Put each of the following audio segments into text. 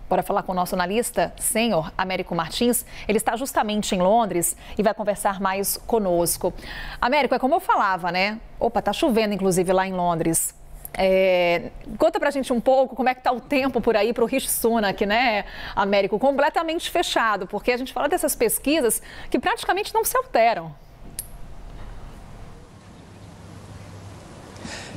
Bora falar com o nosso analista sênior, Américo Martins. Ele está justamente em Londres e vai conversar mais conosco. Américo, é como eu falava, né? Opa, tá chovendo, inclusive, lá em Londres. Conta pra gente um pouco como é que tá o tempo por aí para o Rishi Sunak, né, Américo? Completamente fechado, porque a gente fala dessas pesquisas que praticamente não se alteram.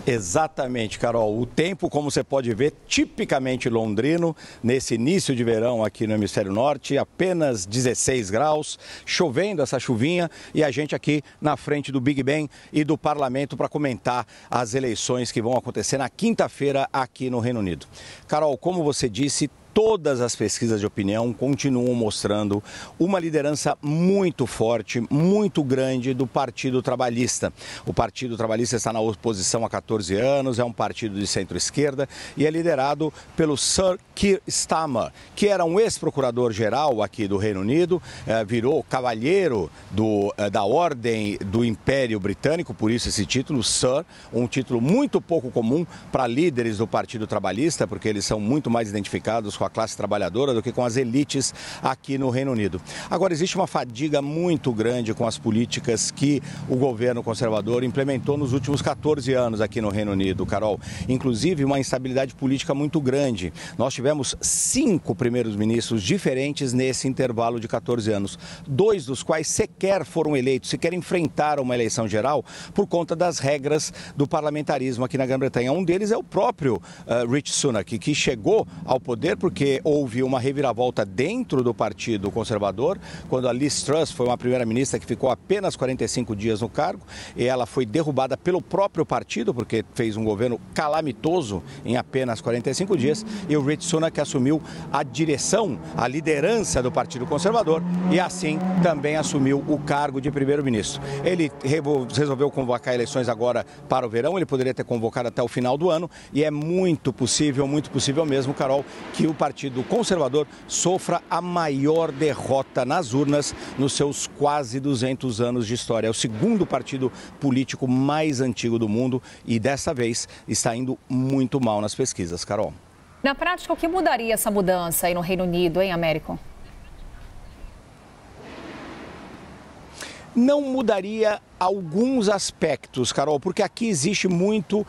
Exatamente, Carol. O tempo, como você pode ver, tipicamente londrino, nesse início de verão aqui no Hemisfério Norte, apenas 16 graus, chovendo essa chuvinha e a gente aqui na frente do Big Ben e do Parlamento para comentar as eleições que vão acontecer na quinta-feira aqui no Reino Unido. Carol, como você disse, todas as pesquisas de opinião continuam mostrando uma liderança muito forte, muito grande do Partido Trabalhista. O Partido Trabalhista está na oposição há 14 anos, é um partido de centro-esquerda e é liderado pelo Sir Keir Starmer, que era um ex-procurador-geral aqui do Reino Unido, virou cavalheiro da Ordem do Império Britânico, por isso esse título, Sir, um título muito pouco comum para líderes do Partido Trabalhista, porque eles são muito mais identificados com a classe trabalhadora do que com as elites aqui no Reino Unido. Agora, existe uma fadiga muito grande com as políticas que o governo conservador implementou nos últimos 14 anos aqui no Reino Unido, Carol. Inclusive, uma instabilidade política muito grande. Nós tivemos 5 primeiros ministros diferentes nesse intervalo de 14 anos, 2 dos quais sequer foram eleitos, sequer enfrentaram uma eleição geral por conta das regras do parlamentarismo aqui na Grã-Bretanha. Um deles é o próprio Rishi Sunak, que chegou ao poder porque houve uma reviravolta dentro do Partido Conservador, quando a Liz Truss foi uma primeira-ministra que ficou apenas 45 dias no cargo, e ela foi derrubada pelo próprio partido, porque fez um governo calamitoso em apenas 45 dias, e o Rishi Sunak assumiu a direção, a liderança do Partido Conservador, e assim também assumiu o cargo de primeiro-ministro. Ele resolveu convocar eleições agora para o verão, ele poderia ter convocado até o final do ano, e é muito possível mesmo, Carol, que o Partido Conservador sofra a maior derrota nas urnas nos seus quase 200 anos de história. É o segundo partido político mais antigo do mundo e dessa vez está indo muito mal nas pesquisas, Carol. Na prática, o que mudaria essa mudança aí no Reino Unido, hein, Américo? Não mudaria alguns aspectos, Carol, porque aqui existe muito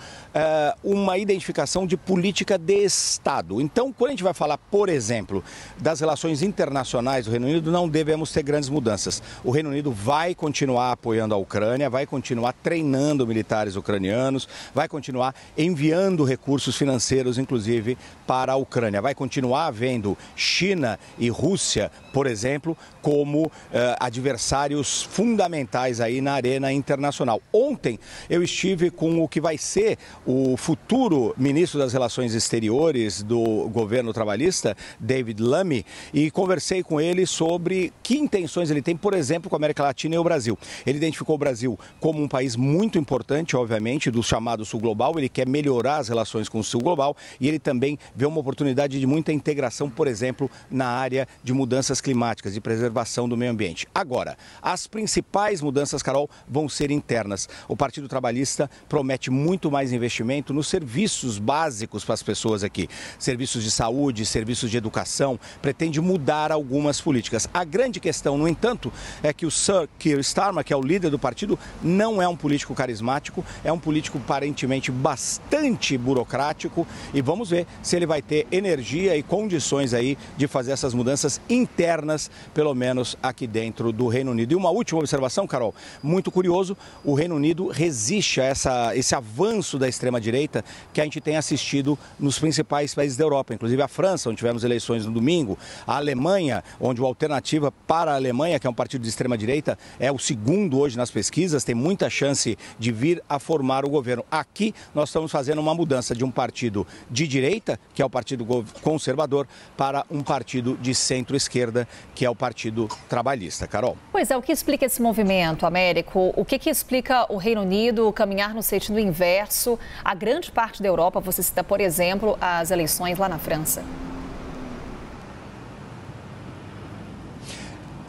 uma identificação de política de Estado. Então, quando a gente vai falar, por exemplo, das relações internacionais do Reino Unido, não devemos ter grandes mudanças. O Reino Unido vai continuar apoiando a Ucrânia, vai continuar treinando militares ucranianos, vai continuar enviando recursos financeiros, inclusive, para a Ucrânia. Vai continuar havendo China e Rússia, por exemplo, como adversários fundamentais aí na arena internacional. Ontem eu estive com o que vai ser o futuro ministro das Relações Exteriores do governo trabalhista, David Lammy, e conversei com ele sobre que intenções ele tem, por exemplo, com a América Latina e o Brasil. Ele identificou o Brasil como um país muito importante, obviamente, do chamado Sul Global. Ele quer melhorar as relações com o Sul Global e ele também vê uma oportunidade de muita integração, por exemplo, na área de mudanças climáticas, de preservação do meio ambiente. Agora, as principais mudanças, Carol, vão ser internas. O Partido Trabalhista promete muito mais investimento nos serviços básicos para as pessoas aqui. Serviços de saúde, serviços de educação, pretende mudar algumas políticas. A grande questão, no entanto, é que o Sir Keir Starmer, que é o líder do partido, não é um político carismático, é um político aparentemente bastante burocrático e vamos ver se ele vai ter energia e condições aí de fazer essas mudanças internas, pelo menos aqui dentro do Reino Unido. E uma última observação, Carol, muito curioso, o Reino Unido resiste a esse avanço da extrema-direita que a gente tem assistido nos principais países da Europa, inclusive a França, onde tivemos eleições no domingo, a Alemanha, onde o Alternativa para a Alemanha, que é um partido de extrema-direita, é o segundo hoje nas pesquisas, tem muita chance de vir a formar o governo. Aqui nós estamos fazendo uma mudança de um partido de direita, que é o Partido Conservador, para um partido de centro-esquerda, que é o Partido Trabalhista. Carol. Pois é, o que explica esse movimento, Américo? O que explica o Reino Unido caminhar no sentido inverso a grande parte da Europa? Você cita, por exemplo, as eleições lá na França.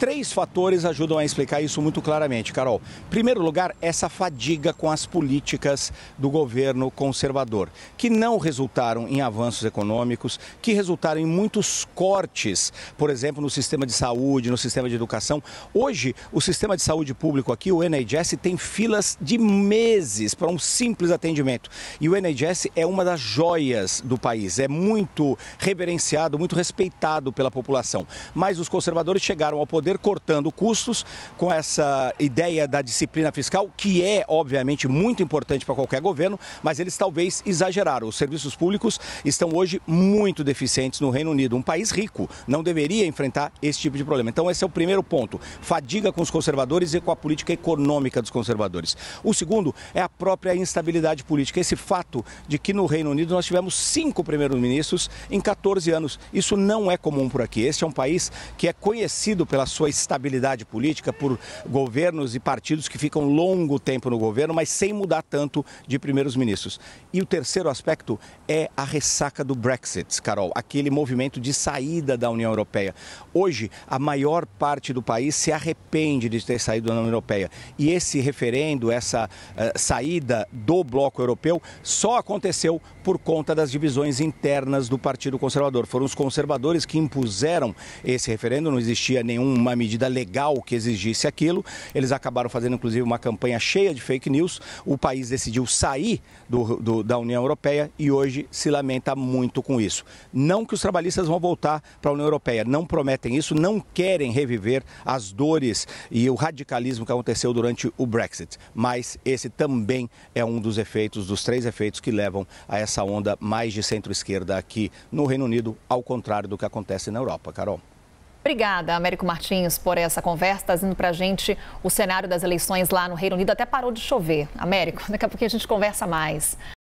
3 fatores ajudam a explicar isso muito claramente, Carol. Em primeiro lugar, essa fadiga com as políticas do governo conservador, que não resultaram em avanços econômicos, que resultaram em muitos cortes, por exemplo, no sistema de saúde, no sistema de educação. Hoje, o sistema de saúde público aqui, o NHS, tem filas de meses para um simples atendimento. E o NHS é uma das joias do país, é muito reverenciado, muito respeitado pela população. Mas os conservadores chegaram ao poder cortando custos com essa ideia da disciplina fiscal, que é, obviamente, muito importante para qualquer governo, mas eles talvez exageraram. Os serviços públicos estão hoje muito deficientes no Reino Unido. Um país rico não deveria enfrentar esse tipo de problema. Então, esse é o primeiro ponto. Fadiga com os conservadores e com a política econômica dos conservadores. O segundo é a própria instabilidade política. Esse fato de que no Reino Unido nós tivemos 5 primeiros-ministros em 14 anos. Isso não é comum por aqui. Este é um país que é conhecido pela sua estabilidade política, por governos e partidos que ficam longo tempo no governo, mas sem mudar tanto de primeiros ministros. E o terceiro aspecto é a ressaca do Brexit, Carol, aquele movimento de saída da União Europeia. Hoje, a maior parte do país se arrepende de ter saído da União Europeia. E esse referendo, essa saída do bloco europeu, só aconteceu por conta das divisões internas do Partido Conservador. Foram os conservadores que impuseram esse referendo, não existia nenhuma medida legal que exigisse aquilo. Eles acabaram fazendo, inclusive, uma campanha cheia de fake news. O país decidiu sair da União Europeia e hoje se lamenta muito com isso. Não que os trabalhistas vão voltar para a União Europeia, não prometem isso, não querem reviver as dores e o radicalismo que aconteceu durante o Brexit. Mas esse também é um dos efeitos, dos 3 efeitos que levam a essa onda mais de centro-esquerda aqui no Reino Unido, ao contrário do que acontece na Europa. Carol. Obrigada, Américo Martins, por essa conversa, trazendo para a gente o cenário das eleições lá no Reino Unido. Até parou de chover. Américo, daqui a pouquinho a gente conversa mais.